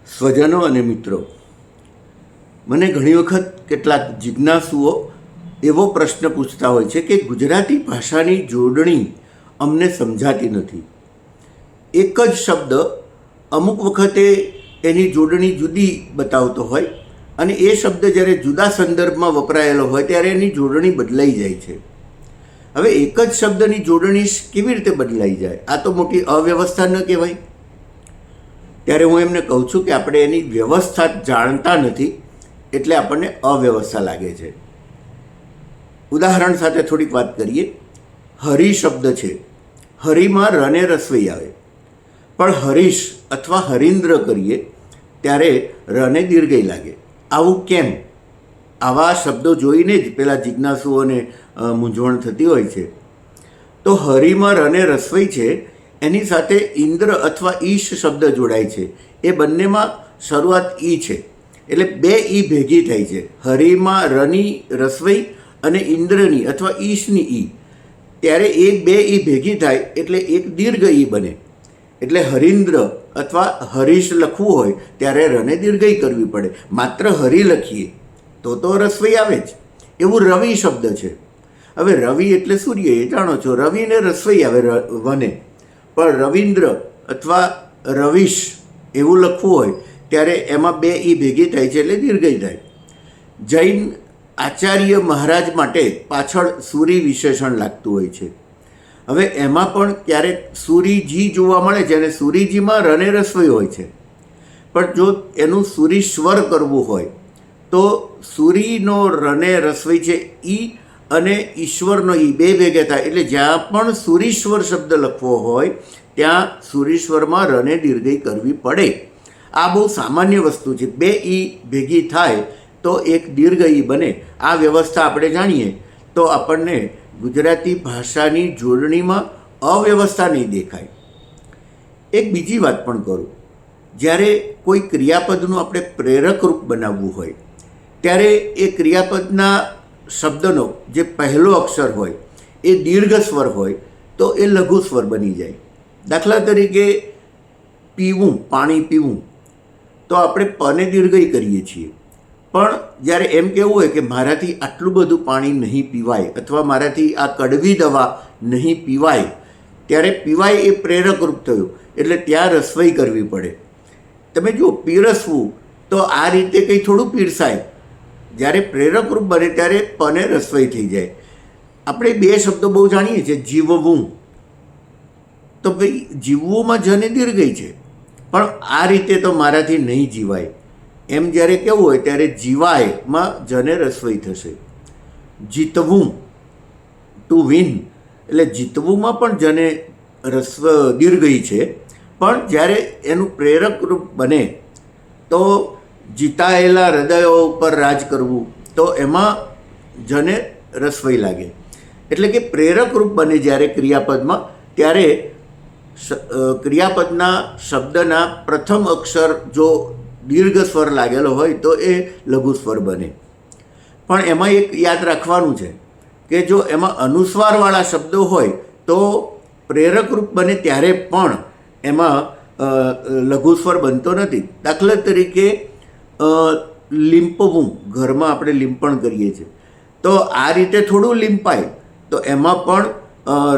સ્વજનો અને મિત્રો, મને ઘણી વખત કેટલાક જિજ્ઞાસુઓ એવો પ્રશ્ન પૂછતા હોય છે કે ગુજરાતી ભાષાની જોડણી અમને સમજાતી નથી. એક જ શબ્દ અમુક વખતે એની જોડણી જુદી બતાવતો હોય અને એ શબ્દ જ્યારે જુદા સંદર્ભમાં વપરાયેલો હોય ત્યારે એની જોડણી બદલાઈ જાય છે. હવે એક જ શબ્દની જોડણી કેવી રીતે બદલાઈ જાય? આ તો મોટી અવ્યવસ્થા ન કહેવાય? ત્યારે હું એમને કહું છું કે આપણે એની વ્યવસ્થા જાણતા નથી એટલે આપણને અવ્યવસ્થા લાગે છે. ઉદાહરણ સાથે થોડીક વાત કરીએ. હરિ શબ્દ છે, હરિમાં રને રસવઈ આવે, પણ હરીશ અથવા હરીન્દ્ર કરીએ ત્યારે રને દીર્ઘઈ લાગે. આવું કેમ? આવા શબ્દો જોઈને જ પેલા જિજ્ઞાસુઓને મૂંઝવણ થતી હોય છે. તો હરિમાં રને રસવઈ છે, એની સાથે ઇન્દ્ર અથવા ઈશ શબ્દ જોડાય છે. એ બંનેમાં શરૂઆત ઈ છે એટલે બે ઈ ભેગી થાય છે. હરિમાં રની રસવઈ અને ઇન્દ્રની અથવા ઈશની ઈ, ત્યારે એક બે ઈ ભેગી થાય એટલે એક દીર્ઘ ઈ બને. એટલે હરીન્દ્ર અથવા હરીશ લખવું હોય ત્યારે રને દીર્ઘઈ કરવી પડે. માત્ર હરિ લખીએ તો રસવઈ આવે જ. એવું રવિ શબ્દ છે. હવે રવિ એટલે સૂર્ય, એ જાણો છો. રવિને રસવઈ આવે વને, પણ રવિન્દ્ર અથવા રવિશ એવું લખવું હોય ત્યારે એમાં બે ઈ ભેગી થાય છે એટલે દીર્ઘઈ થાય. જૈન આચાર્ય મહારાજ માટે પાછળ સૂરી વિશેષણ લાગતું હોય છે. હવે એમાં પણ ક્યારેક સૂરીજી જોવા મળે છે અને સૂરીજીમાં રને રસવઈ હોય છે, પણ જો એનું સૂરી સ્વર કરવું હોય તો સૂરીનો રને રસવઈ છે ઈ અને ઈશ્વરનો ઈ બે ભેગા થાય એટલે જ્યાં પણ સૂરીશ્વર શબ્દ લખવો હોય ત્યાં સૂરીશ્વરમાં રને દીર્ઘઈ કરવી પડે. આ બહુ સામાન્ય વસ્તુ છે. બે ઈ ભેગી થાય તો એક દીર્ઘ ઈ બને. આ વ્યવસ્થા આપણે જાણીએ તો આપણને ગુજરાતી ભાષાની જોડણીમાં અવ્યવસ્થા નહીં દેખાય. એક બીજી વાત પણ કરું. જ્યારે કોઈ ક્રિયાપદનું આપણે પ્રેરક રૂપ બનાવવું હોય ત્યારે એ ક્રિયાપદના શબ્દનો જે પહેલો અક્ષર હોય એ દીર્ઘ સ્વર હોય તો એ લઘુ સ્વર બની જાય. દાખલા તરીકે પીવું, પાણી પીવું, તો આપણે પને દીર્ઘઈ કરીએ છીએ, પણ જ્યારે એમ કહેવું હોય કે મારાથી આટલું બધું પાણી નહીં પીવાય અથવા મારાથી આ કડવી દવા નહીં પીવાય, ત્યારે પીવાય એ પ્રેરક રૂપ થયું એટલે ત્યાં રસવઈ કરવી પડે. તમે જુઓ, પીરસવું તો આ રીતે કંઈ થોડું પીરસાય. જ્યારે પ્રેરક રૂપ બને ત્યારે પને રસવઈ થઈ જાય. આપણે બે શબ્દો બહુ જાણીએ છીએ. જીવવું, તો ભાઈ જીવવુંમાં જને દીર્ઘઈ છે, પણ આ રીતે તો મારાથી નહીં જીવાય એમ જ્યારે કહેવું હોય ત્યારે જીવાયમાં જને રસવઈ થશે. જીતવું, ટુ વિન, એટલે જીતવુંમાં પણ જને દીર્ઘઈ છે, પણ જ્યારે એનું પ્રેરક રૂપ બને તો જીતાયેલા હૃદયો ઉપર રાજ કરવું, તો એમાં જને રસવઈ લાગે. એટલે કે પ્રેરક રૂપ બને જ્યારે ક્રિયાપદમાં, ત્યારે ક્રિયાપદના શબ્દના પ્રથમ અક્ષર જો દીર્ઘ સ્વર લાગેલો હોય તો એ લઘુ સ્વર બને. પણ એમાં એક યાદ રાખવાનું છે કે જો એમાં અનુસ્વારવાળા શબ્દો હોય તો પ્રેરક રૂપ બને ત્યારે પણ એમાં લઘુ સ્વર બનતો નથી. દાખલા તરીકે લીંપવું, ઘરમાં આપણે લીંપણ કરીએ છીએ, તો આ રીતે થોડું લીંપાય તો એમાં પણ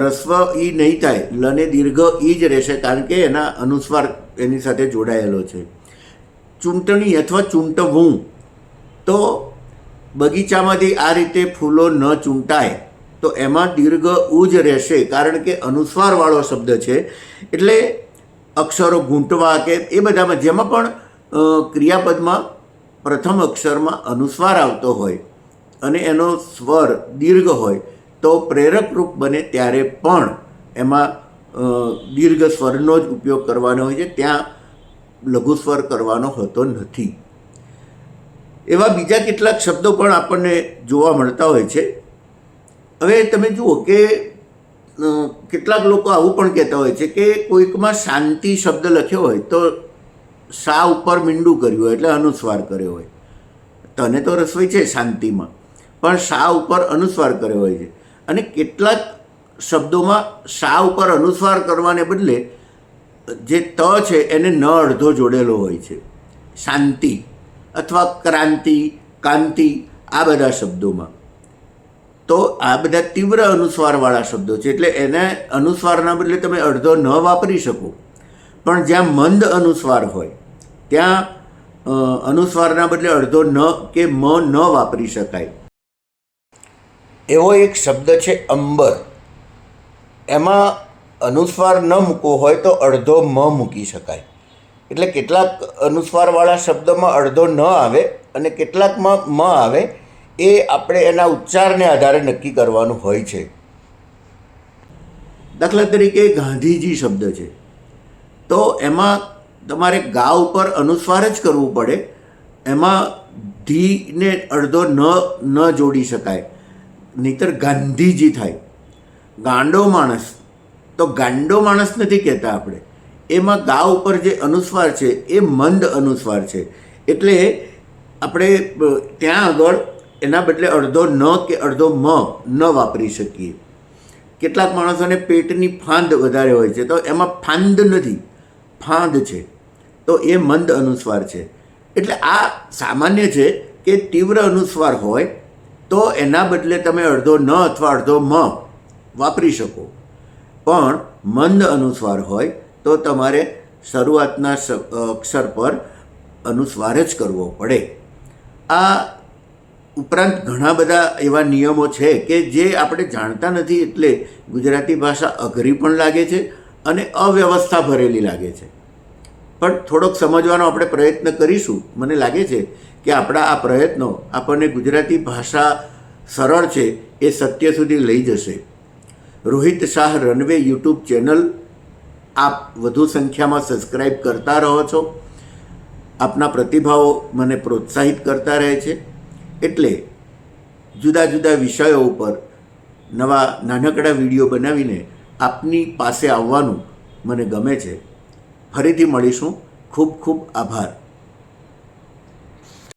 રસ્વ ઈ નહીં થાય, લને દીર્ઘ ઈ જ રહેશે, કારણ કે એના અનુસ્વાર એની સાથે જોડાયેલો છે. ચૂંટણી અથવા ચૂંટવું, તો બગીચામાંથી આ રીતે ફૂલો ન ચૂંટાય તો એમાં દીર્ઘ ઉ જ રહેશે, કારણ કે અનુસ્વારવાળો શબ્દ છે. એટલે અક્ષરો ગૂંટવા કે એ બધામાં જેમાં પણ ક્રિયાપદમાં પ્રથમ અક્ષરમાં અનુસ્વાર આવતો હોય અને એનો સ્વર દીર્ઘ હોય તો પ્રેરક રૂપ બને ત્યારે પણ એમાં દીર્ઘ સ્વરનો જ ઉપયોગ કરવાનો હોય છે, ત્યાં લઘુ સ્વર કરવાનો હોતો નથી. એવા બીજા કેટલાક શબ્દો પણ આપણને જોવા મળતા હોય છે. હવે તમે જુઓ કે કેટલાક લોકો આવું પણ કહેતા હોય છે કે કોઈકમાં શાંતિ શબ્દ લખ્યો હોય તો શા ઉપર મીંડું કર્યું હોય એટલે અનુસ્વાર કર્યો હોય. તને તો રસોઈ છે શાંતિમાં, પણ શા ઉપર અનુસ્વાર કર્યો હોય છે. અને કેટલાક શબ્દોમાં શા ઉપર અનુસ્વાર કરવાને બદલે જે ત છે એને ન અડધો જોડેલો હોય છે. શાંતિ અથવા ક્રાંતિ, કાંતિ, આ બધા શબ્દોમાં. તો આ બધા તીવ્ર અનુસ્વારવાળા શબ્દો છે, એટલે એને અનુસ્વારના બદલે તમે અડધો ન વાપરી શકો. પણ જ્યાં મંદ અનુસ્વાર હોય ત્યાં અનુસ્વારના બદલે અડધો ન કે મ ન વાપરી શકાય. એવો એક શબ્દ છે અંબર. એમાં અનુસ્વાર ન મૂકવો હોય તો અડધો મ મૂકી શકાય. એટલે કેટલાક અનુસ્વારવાળા શબ્દમાં અડધો ન આવે અને કેટલાકમાં મ આવે. એ આપણે એના ઉચ્ચારને આધારે નક્કી કરવાનું હોય છે. દાખલા તરીકે ગાંધીજી શબ્દ છે, તો એમાં તમારે ગા ઉપર અનુસ્વાર જ કરવું પડે. એમાં ધીને અડધો ન જોડી શકાય, નહીંતર ગાંધીજી થાય. ગાંડો માણસ, તો ગાંડો માણસ નથી કહેતા આપણે. એમાં ગા ઉપર જે અનુસ્વાર છે એ મંદ અનુસ્વાર છે, એટલે આપણે ત્યાં આગળ એના બદલે અડધો ન કે અડધો મ ન વાપરી શકીએ. કેટલાક માણસોને પેટની ફાંદ વધારે હોય છે, તો એમાં ફાંદ નથી, ફાંદ છે, તો એ મંદ અનુસ્વાર છે. એટલે આ સામાન્ય છે કે તીવ્ર અનુસ્વાર હોય તો એના બદલે તમે અડધો ન અથવા અડધો મ વાપરી શકો. પણ મંદ અનુસ્વાર હોય તો તમારે શરૂઆતના અક્ષર પર અનુસ્વાર જ કરવો પડે. આ ઉપરાંત ઘણા બધા એવા નિયમો છે કે જે આપણે જાણતા નથી, એટલે ગુજરાતી ભાષા અઘરી પણ લાગે છે અને અવ્યવસ્થા ભરેલી લાગે છે. પણ થોડોક સમજવાનો આપણે પ્રયત્ન કરીશું. મને લાગે છે કે આપણા આ પ્રયત્નો આપણને ગુજરાતી ભાષા સરળ છે એ સત્ય સુધી લઈ જશે. Rohit Shah runway YouTube channel આપ વધુ સંખ્યામાં સબસ્ક્રાઈબ કરતા રહો છો. આપના પ્રતિભાવો મને પ્રોત્સાહિત કરતા રહે છે. એટલે જુદા જુદા વિષયો ઉપર નવા નાનકડા વિડીયો બનાવીને આપની પાસે આવવાનું મને ગમે છે. ફરીથી મળીશું. ખૂબ ખૂબ આભાર.